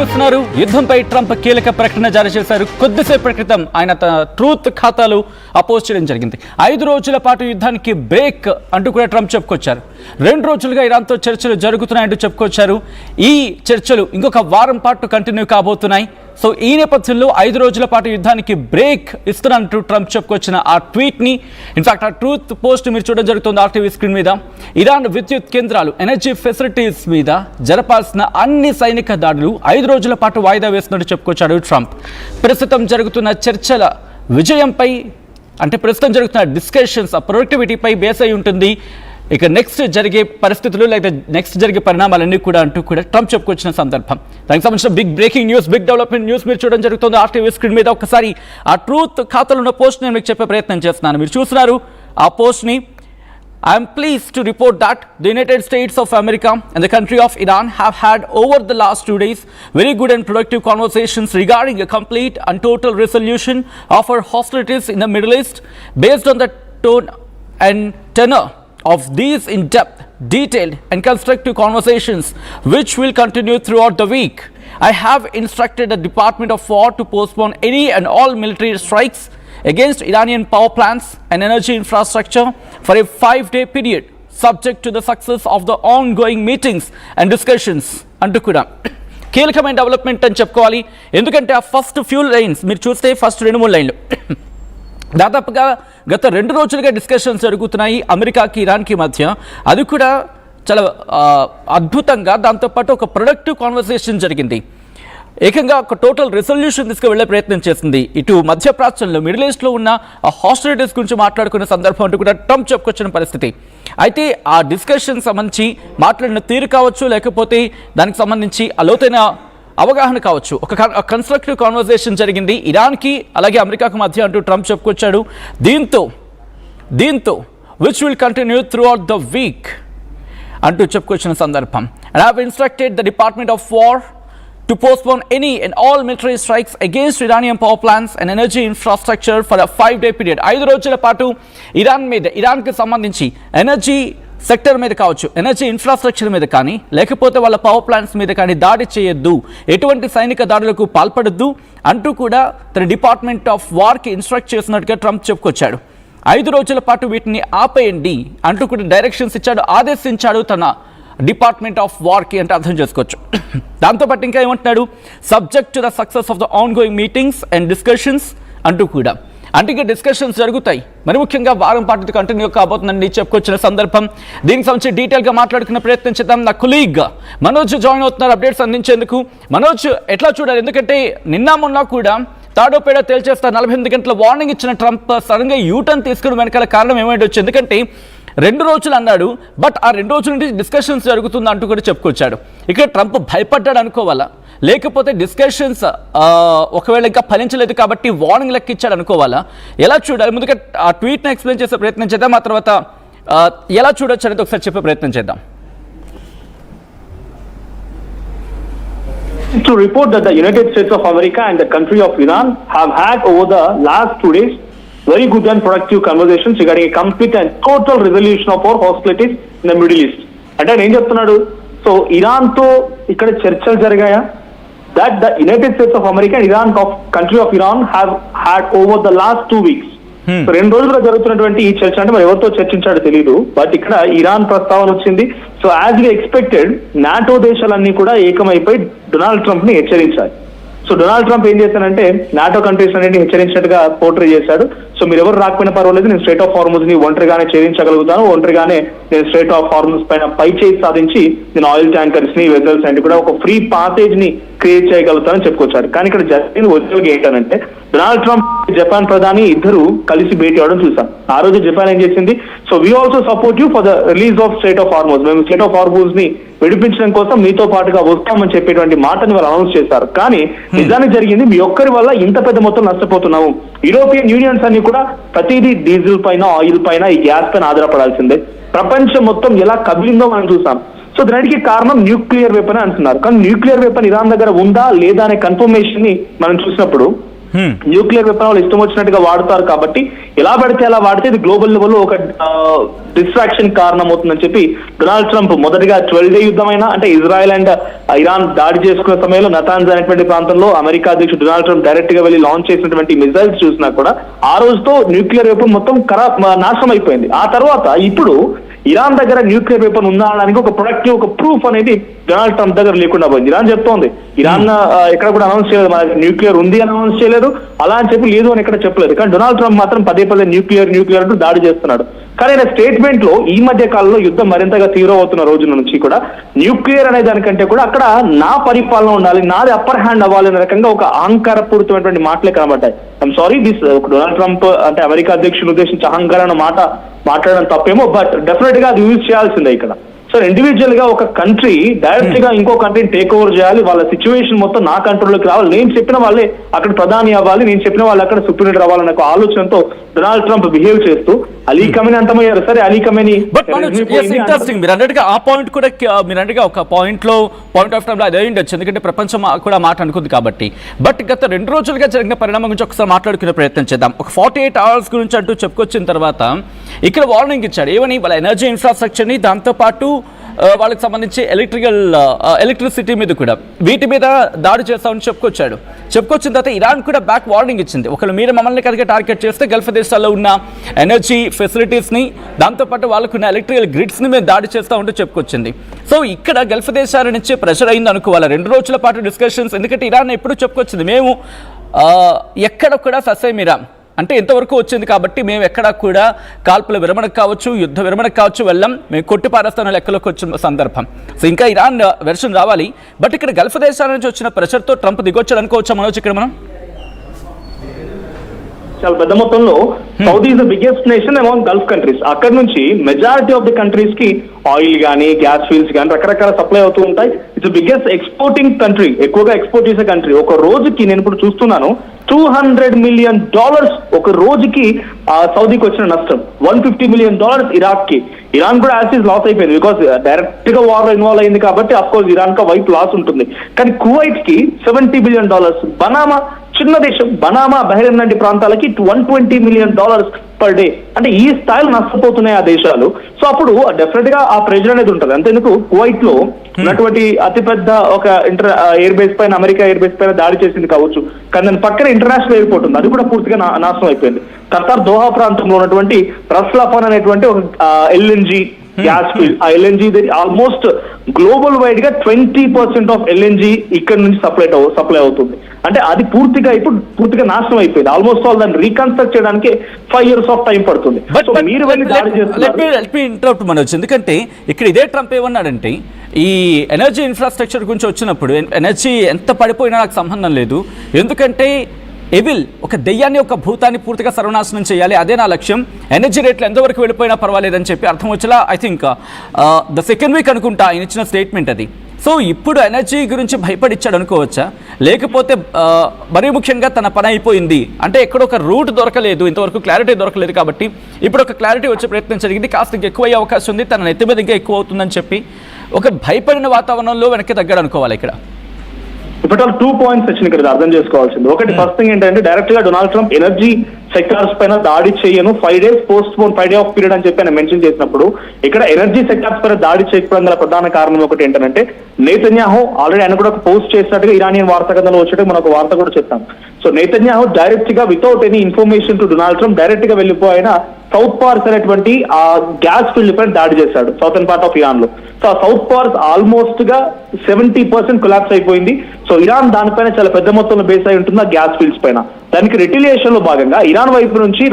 చూస్తున్నారు. యుద్ధంపై ట్రంప్ కీలక ప్రకటన జారీ చేశారు. కొద్దిసేపటి క్రితం ఆయన తన ట్రూత్ ఖాతాలో పోస్ట్ చేయడం జరిగింది. 5 రోజుల పాటు యుద్ధానికి బ్రేక్ అంటూ కూడా ట్రంప్ చెప్పుకొచ్చారు. 2 రోజులుగా ఇరాన్తో చర్చలు జరుగుతున్నాయంటూ చెప్పుకొచ్చారు. ఈ చర్చలు ఇంకొక వారం పాటు కంటిన్యూ కాబోతున్నాయి. సో ఈ నేపథ్యంలో 5 రోజుల పాటు యుద్ధానికి బ్రేక్ ఇస్తున్నట్టు ట్రంప్ చెప్పుకొచ్చిన ఆ ట్వీట్ని, ఇన్ఫాక్ట్ ఆ ట్రూత్ పోస్ట్ మీరు చూడడం జరుగుతుంది RTV స్క్రీన్ మీద. ఇరాన్ విద్యుత్ కేంద్రాలు, ఎనర్జీ ఫెసిలిటీస్ మీద జరపాల్సిన అన్ని సైనిక దాడులు 5 రోజుల పాటు వాయిదా వేస్తున్నట్టు చెప్పుకొచ్చాడు ట్రంప్. ప్రస్తుతం జరుగుతున్న చర్చల విజయంపై, అంటే ప్రస్తుతం జరుగుతున్న డిస్కషన్స్ ఆ ప్రొడక్టివిటీపై బేస్ అయి ఉంటుంది ఇక నెక్స్ట్ జరిగే పరిస్థితులు లేదా నెక్స్ట్ జరిగే పరిణామాలన్నీ కూడా అంటూ కూడా ట్రంప్ చెప్పుకొచ్చిన సందర్భం. దానికి సంబంధించిన big breaking news, big development news మీరు చూడడం జరుగుతుంది RTV స్క్రీన్ మీద. ఒకసారి ఆ ట్రూత్ ఖాతాలో ఉన్న పోస్ట్ నేను మీకు చెప్పే ప్రయత్నం చేస్తున్నాను. మీరు చూస్తున్నారు ఆ పోస్ట్ని. I'm pleased to report that the United States of America and the country of Iran have had over the last 2 days very good and productive conversations regarding a complete and total resolution of our hostilities in the Middle East based on the tone and tenor of these in-depth, detailed and constructive conversations which will continue throughout the week. I have instructed the Department of War to postpone any and all military strikes against Iranian power plants and energy infrastructure for a 5-day period subject to the success of the ongoing meetings and discussions. అంటూ కూడా కీలకమైన development అని చెప్పుకోవాలి. ఎందుకంటే ఆ first few lines మీరు చూస్తే first 2-3 లైన్లు దాదాపుగా గత 2 రోజులుగా డిస్కషన్స్ జరుగుతున్నాయి అమెరికాకి ఇరాన్కి మధ్య. అది కూడా చాలా అద్భుతంగా, దాంతోపాటు ఒక ప్రొడక్టివ్ కాన్వర్సేషన్ జరిగింది. ఏకంగా ఒక టోటల్ రెజల్యూషన్ తీసుకువెళ్లే ప్రయత్నం చేసింది. ఇటు మధ్యప్రాచ్యంలో, మిడిల్ ఈస్ట్లో ఉన్న ఆ హాస్టిలిటీస్ గురించి మాట్లాడుకునే సందర్భం అంటూ కూడా ట్రంప్ చెప్పుకొచ్చిన పరిస్థితి. అయితే ఆ డిస్కషన్ సంబంధించి మాట్లాడిన తీరు కావచ్చు, లేకపోతే దానికి సంబంధించి లోతైన అవగాహన కావచ్చు, ఒక కన్స్ట్రక్టివ్ కాన్వర్సేషన్ జరిగింది ఇరాన్కి అలాగే అమెరికాకు మధ్య అంటూ ట్రంప్ చెప్పుకొచ్చాడు. దీంతో which will continue through out the week అంటూ చెప్పుకొచ్చిన సందర్భం. And I have instructed the department of war to postpone any and all military strikes against Iranian power plants and energy infrastructure for a 5-day period. 5 రోజుల పాటు ఇరాన్కి సంబంధించి energy sector మీద కావచ్చు, energy infrastructure మీద కానీ, లేకపోతే వాళ్ళ పవర్ ప్లాంట్స్ మీద కానీ దాడి చేయొద్దు, ఎటువంటి సైనిక దాడులకు పాల్పడద్దు అంటూ కూడా తన డిపార్ట్మెంట్ ఆఫ్ వార్కి ఇన్స్ట్రక్ట్ చేసినట్టుగా ట్రంప్ చెప్పుకొచ్చాడు. 5 రోజుల పాటు వీటిని ఆపేయండి అంటూ కూడా డైరెక్షన్స్ ఇచ్చాడు, ఆదేశించాడు తన డిపార్ట్మెంట్ ఆఫ్ వార్కి అంటే అర్థం చేసుకోవచ్చు. దాంతోపాటు ఇంకా ఏమంటున్నాడు, subject to the success of the on going meetings and discussions అంటూ కూడా. అంటే ఇంకా డిస్కషన్స్ జరుగుతాయి, మరి ముఖ్యంగా వారం పాటు కంటిన్యూ కాబోతుందని చెప్పుకొచ్చిన సందర్భం. దీనికి సంబంధించి డీటెయిల్గా మాట్లాడుకునే ప్రయత్నం చేద్దాం. నా కొలీగ్ మనోజ్ జాయిన్ అవుతున్నారు అప్డేట్స్ అందించేందుకు. మనోజ్, ఎట్లా చూడాలి? ఎందుకంటే నిన్న మొన్న కూడా తాడోపేడ తేల్చేస్తా 48 గంటల వార్నింగ్ ఇచ్చిన ట్రంప్ సడన్గా యూటర్న్ తీసుకుని వెనకాల కారణం ఏమైండొచ్చు? ఎందుకంటే 2 రోజులు అన్నాడు, బట్ ఆ 2 రోజుల నుంచి డిస్కషన్స్ జరుగుతుంది అంటూ కూడా చెప్పుకొచ్చాడు. ఇక్కడ ట్రంప్ భయపడ్డాడు అనుకోవాలా, లేకపోతే డిస్కషన్స్ ఒకవేళ ఇంకా ఫలించలేదు కాబట్టి వార్నింగ్ లెక్కిచ్చాడు అనుకోవాలా? ఎలా చూడాలి? ముందుగా ఆ ట్వీట్ని ఎక్స్ప్లెయిన్ చేసే ప్రయత్నం చేద్దాం, ఆ తర్వాత ఎలా చూడొచ్చు అనేది ఒకసారి చెప్పే ప్రయత్నం చేద్దాం. To report that the United States of America and the country of Iran have had over the last 2 days very good and productive conversations regarding a complete and total resolution of our hostilities in the Middle East. అంటే ఆయన ఏం చెప్తున్నాడు? So Iran తో ఇక్కడ చర్చలు జరిగాయా? That the United states of America and Iran of country of Iran have had over the last 2 weeks. 2 రోజులుగా జరుగుతున్నటువంటి ఈ చర్చ అంటే మరి ఎవరితో చర్చించాడో తెలియదు, బట్ ఇక్కడ ఇరాన్ ప్రస్తావన వచ్చింది. So as we expected NATO దేశాలన్నీ కూడా ఏకమైపోయి డొనాల్డ్ ట్రంప్ ని హెచ్చరించాయి. సో డొనాల్డ్ ట్రంప్ ఏం చేశానంటే నాటో కంట్రీస్ అన్నింటినీ హెచ్చరించినట్టుగా పోర్ట్రే చేశాడు. సో మీరు ఎవరు రాకపోయినా పర్వాలేదు, నేను స్ట్రైట్ ఆఫ్ హార్మూజ్ ని ఒంటరిగానే ఛేదించగలుగుతాను, ఒంటరిగానే నేను స్ట్రైట్ ఆఫ్ హార్మూజ్ పైన పై చేయి సాధించి నేను ఆయిల్ ట్యాంకర్స్ ని, వెజల్స్ అన్ని కూడా ఒక ఫ్రీ పాసేజ్ ని క్రియేట్ చేయగలుగుతానని చెప్పుకొచ్చాడు. కానీ ఇక్కడ జరిగింది ఒరిజినల్గా ఏంటంటే డొనాల్డ్ ట్రంప్ జపాన్ ప్రధాని ఇద్దరు కలిసి భేటీ అవడం చూసాం. ఆ రోజు జపాన్ ఏం చేసింది, so we also support you for the release of straight of Hormuz, మేము స్ట్రైట్ ఆఫ్ హార్మూజ్ ని విడిపించడం కోసం మీతో పాటుగా వస్తామని చెప్పేటువంటి మాటని వాళ్ళు అనౌన్స్ చేశారు. కానీ నిజానికి జరిగింది, మీ ఒక్కరి వల్ల ఇంత పెద్ద మొత్తం నష్టపోతున్నాము. యూరోపియన్ యూనియన్స్ అన్ని కూడా ప్రతిదీ డీజిల్ పైన, ఆయిల్ పైన, ఈ గ్యాస్ పైన ఆధారపడాల్సిందే. ప్రపంచం మొత్తం ఎలా కదిలిందో మనం చూసాం. సో దానికి కారణం న్యూక్లియర్ వెపన్ అంటున్నారు. కానీ న్యూక్లియర్ వెపన్ ఇరాన్ దగ్గర ఉందా లేదా అనే కన్ఫర్మేషన్ ని మనం చూసినప్పుడు న్యూక్లియర్ వెపన్ వాళ్ళు ఇష్టం వచ్చినట్టుగా వాడుతారు కాబట్టి ఎలా పడితే అలా వాడితే ఇది గ్లోబల్ లెవెల్లో ఒక డిస్ట్రాక్షన్ కారణం అవుతుందని చెప్పి డొనాల్డ్ ట్రంప్ మొదటిగా 12 డే యుద్ధమైనా అంటే ఇజ్రాయెల్ అండ్ ఇరాన్ దాడి చేసుకున్న సమయంలో నతాన్స్ అనేటువంటి ప్రాంతంలో అమెరికా అధ్యక్షుడు డొనాల్డ్ ట్రంప్ డైరెక్ట్ గా వెళ్లి లాంచ్ చేసినటువంటి మిసైల్స్ చూసినా కూడా ఆ రోజుతో న్యూక్లియర్ వెపన్ మొత్తం నాశనం అయిపోయింది. ఆ తర్వాత ఇప్పుడు ఇరాన్ దగ్గర న్యూక్లియర్ వెపన్ ఉందా అనడానికి ఒక ప్రొడక్టివ్ ఒక ప్రూఫ్ అనేది డొనాల్డ్ ట్రంప్ దగ్గర లేకుండా పోయింది. ఇరాన్ చెప్తోంది, ఇరాన్ ఎక్కడ కూడా అనౌన్స్ చేయలేదు మన న్యూక్లియర్ ఉంది అని అనౌన్స్ చేయలేదు, అలా అని చెప్పి లేదు అని ఎక్కడ చెప్పలేదు. కానీ డొనాల్డ్ ట్రంప్ మాత్రం పదే న్యూక్లియర్ అంటూ దాడి చేస్తున్నాడు. కానీ ఆయన స్టేట్మెంట్ లో ఈ మధ్య కాలంలో యుద్ధం మరింతగా తీవ్రం అవుతున్న రోజుల నుంచి కూడా న్యూక్లియర్ అనే దానికంటే కూడా అక్కడ నా పరిపాలన ఉండాలి, నాది అప్పర్ హ్యాండ్ అవ్వాలి అనే రకంగా ఒక అహంకారపూరితమైనటువంటి మాటలే కనబడ్డాయి. I'm sorry this Donald Trump అంటే అమెరికా అధ్యక్షుని ఉద్దేశించి అహంకారం మాట్లాడడం తప్పేమో, బట్ డెఫినెట్ గా అది యూజ్ చేయాల్సిందే ఇక్కడ. సో ఇండివిజువల్ గా ఒక కంట్రీ డైరెక్ట్ గా ఇంకో కంట్రీని టేక్ ఓవర్ చేయాలి, వాళ్ళ సిచ్యువేషన్ మొత్తం నా కంట్రోల్లోకి రావాలి, నేను చెప్పిన వాళ్ళే అక్కడ ప్రధాని అవ్వాలి, నేను చెప్పిన వాళ్ళు అక్కడ సుప్రీం లీడర్ అవ్వాలన్న ఒక ఆలోచనతో డొనాల్డ్ ట్రంప్ బిహేవ్ చేస్తూ అలీ ఖమేనీ అంతమయ్యారు. సరే అలీ ఖమేనీ ఇంట్రెస్టింగ్ మీరు అన్నట్టుగా ఆ పాయింట్ కూడా మీరు అన్నట్టుగా ఒక పాయింట్ ఆఫ్ టైంలో అదే ఉండొచ్చు, ఎందుకంటే ప్రపంచం కూడా మాట అనుకుంది కాబట్టి. బట్ గత 2 రోజులుగా జరిగిన పరిణామం గురించి ఒకసారి మాట్లాడుకునే ప్రయత్నం చేద్దాం. ఒక 48 hours గురించి అంటూ చెప్పుకొచ్చిన తర్వాత ఇక్కడ వార్నింగ్ ఇచ్చాడు ఏమని, వాళ్ళ ఎనర్జీ ఇన్ఫ్రాస్ట్రక్చర్ని దాంతోపాటు వాళ్ళకి సంబంధించి ఎలక్ట్రిసిటీ మీద కూడా వీటి మీద దాడి చేస్తామని చెప్పుకొచ్చిన తర్వాత ఇరాన్ కూడా బ్యాక్ వార్నింగ్ ఇచ్చింది, ఒకళ్ళు మీరు మమ్మల్ని కనుక టార్గెట్ చేస్తే గల్ఫ్ దేశాల్లో ఉన్న ఎనర్జీ ఫెసిలిటీస్ని దాంతోపాటు వాళ్ళకున్న ఎలక్ట్రికల్ గ్రిడ్స్ని మేము దాడి చేస్తామంటూ చెప్పుకొచ్చింది. సో ఇక్కడ గల్ఫ్ దేశాల నుంచి ప్రెషర్ అయింది అనుకోవాలి 2 రోజుల పాటు డిస్కషన్స్. ఎందుకంటే ఇరాన్ ఎప్పుడు చెప్పుకొచ్చింది మేము ఎక్కడ కూడా ససైమిరా అంటే ఎంతవరకు వచ్చింది కాబట్టి మేము ఎక్కడా కూడా కాల్పుల విరమణకు కావచ్చు, యుద్ధ విరమణకు కావచ్చు వెళ్ళాం, మేము కొట్టిపారేస్తాన లెక్కలోకి వచ్చిన సందర్భం. సో ఇంకా ఇరాన్ వెర్షన్ రావాలి. బట్ ఇక్కడ గల్ఫ్ దేశాల నుంచి వచ్చిన ప్రెషర్తో ట్రంప్ దిగొచ్చాడు అనుకోవచ్చా మనోజ్ ఇక్కడ మనం? చాలా పెద్ద మొత్తంలో Saudi is the biggest nation among Gulf countries. అక్కడ నుంచి మెజారిటీ ఆఫ్ ది కంట్రీస్ కి ఆయిల్ కానీ గ్యాస్ ఫీల్డ్స్ కానీ రకరకాల సప్లై అవుతూ ఉంటాయి. ఇట్స్ బిగ్గెస్ట్ ఎక్స్పోర్టింగ్ కంట్రీ, ఎక్కువగా ఎక్స్పోర్ట్ చేసే కంట్రీ. ఒక రోజుకి నేను ఇప్పుడు చూస్తున్నాను $200 million ఒక రోజుకి సౌదీకి వచ్చిన నష్టం, $150 million ఇరాక్ కి. ఇరాన్ కూడా యాసిడ్ లాస్ అయిపోయింది బికాస్ డైరెక్ట్ గా వార్ ఇన్వాల్వ్ అయింది కాబట్టి అఫ్ కోర్స్ ఇరాన్ కా వైపు లాస్ ఉంటుంది. కానీ కువైట్ కి $70 billion, బనామా చిన్న దేశం బనామా బహ్రెయిన్ లాంటి ప్రాంతాలకి $120 million పర్ డే. అంటే ఈ స్థాయిలో నష్టపోతున్నాయి ఆ దేశాలు. సో అప్పుడు డెఫినెట్ గా ఆ ప్రెజర్ అనేది ఉంటుంది. అంతేందుకు కువైట్ లో ఉన్నటువంటి అతిపెద్ద ఒక ఎయిర్ బేస్ పైన అమెరికా ఎయిర్ బేస్ పైన దాడి చేసింది కావచ్చు, కానీ దాని పక్కన ఇంటర్నేషనల్ ఎయిర్పోర్ట్ ఉంది, అది కూడా పూర్తిగా నాశనం అయిపోయింది. ఖతార్ దోహా ప్రాంతంలో ఉన్నటువంటి రస్ లఫాన్ అనేటువంటి ఒక ఎల్ఎన్జీ గ్యాస్ ఫీల్డ్, ఆ ఎల్ఎన్జీ ఆల్మోస్ట్ గ్లోబల్ వైడ్ గా 20% ఆఫ్ ఎల్ఎన్జీ ఇక్కడ నుంచి సప్లై అవుతుంది. అంటే అది పూర్తిగా నాశనం అయిపోయింది. ఆల్మోస్ట్ ఆల్ దాన్ని రీకన్స్ట్రక్ట్ చేయడానికి 5 years ఆఫ్ టైం పడుతుంది. మీరు వెళ్ళి దాడి చేస్తున్నారు మనోజ్, ఎందుకంటే ఇక్కడ ఇదే ట్రంప్ ఏమన్నాడంటే ఈ ఎనర్జీ ఇన్ఫ్రాస్ట్రక్చర్ గురించి వచ్చినప్పుడు ఎనర్జీ ఎంత పడిపోయినా నాకు సంబంధం లేదు, ఎందుకంటే ఎవిల్ ఒక దెయ్యాన్ని ఒక భూతాన్ని పూర్తిగా సర్వనాశనం చేయాలి, అదే నా లక్ష్యం, ఎనర్జీ రేట్లు ఎంతవరకు వెళ్ళిపోయినా పర్వాలేదని చెప్పి అర్థం వచ్చేలా I think the second week అనుకుంటా ఆయన ఇచ్చిన స్టేట్మెంట్ అది. సో ఇప్పుడు ఎనర్జీ గురించి భయపడిచ్చాడు అనుకోవచ్చా, లేకపోతే మరీ ముఖ్యంగా తన పని అయిపోయింది అంటే ఎక్కడ ఒక రూట్ దొరకలేదు, ఇంతవరకు క్లారిటీ దొరకలేదు కాబట్టి ఇప్పుడు ఒక క్లారిటీ వచ్చే ప్రయత్నం జరిగింది, కాస్త ఎక్కువ అయ్యే అవకాశం ఉంది, తన నెత్తి మీద ఇంకా ఎక్కువ అవుతుందని చెప్పి ఒక భయపడిన వాతావరణంలో వెనక్కి తగ్గాడు అనుకోవాలి ఇక్కడ. ఇప్పటివరకు 2 points వచ్చింది ఇక్కడ అర్థం చేసుకోవాల్సింది. ఒకటి ఫస్ట్ థింగ్ ఏంటంటే డైరెక్ట్ గా డొనాల్డ్ ట్రంప్ ఎనర్జీ సెక్టార్స్ పైన దాడి చేయను, 5 days post phone 5 day of period అని చెప్పి ఆయన మెన్షన్ చేసినప్పుడు ఇక్కడ ఎనర్జీ సెక్టార్స్ పైన దాడి చేయకపోవడం గల ప్రధాన కారణం ఒకటి ఏంటంటే నెతన్యాహు ఆల్రెడీ ఆయన కూడా పోస్ట్ చేసినట్టుగా ఇరానియన్ వార్తాకథలో వచ్చేట్టు మనం ఒక వార్త కూడా చెప్తాం. సో నెతన్యాహు డైరెక్ట్ గా without any information to Donald Trump direct గా వెళ్ళిపోయిన సౌత్ పార్స్ అనేటువంటి ఆ గ్యాస్ ఫీల్డ్ పైన దాడి చేశాడు సౌతర్న్ పార్ట్ ఆఫ్ ఇరాన్ లో. సో ఆ సౌత్ పార్స్ ఆల్మోస్ట్ గా 70% కొలాప్స్ అయిపోయింది. సో ఇరాన్ దానిపైన చాలా పెద్ద మొత్తంలో బేస్ అయి ఉంటుంది ఆ గ్యాస్ ఫీల్డ్స్ పైన. దానికి రిటిలియేషన్ లో భాగంగా ఇరాన్ వైపు నుంచి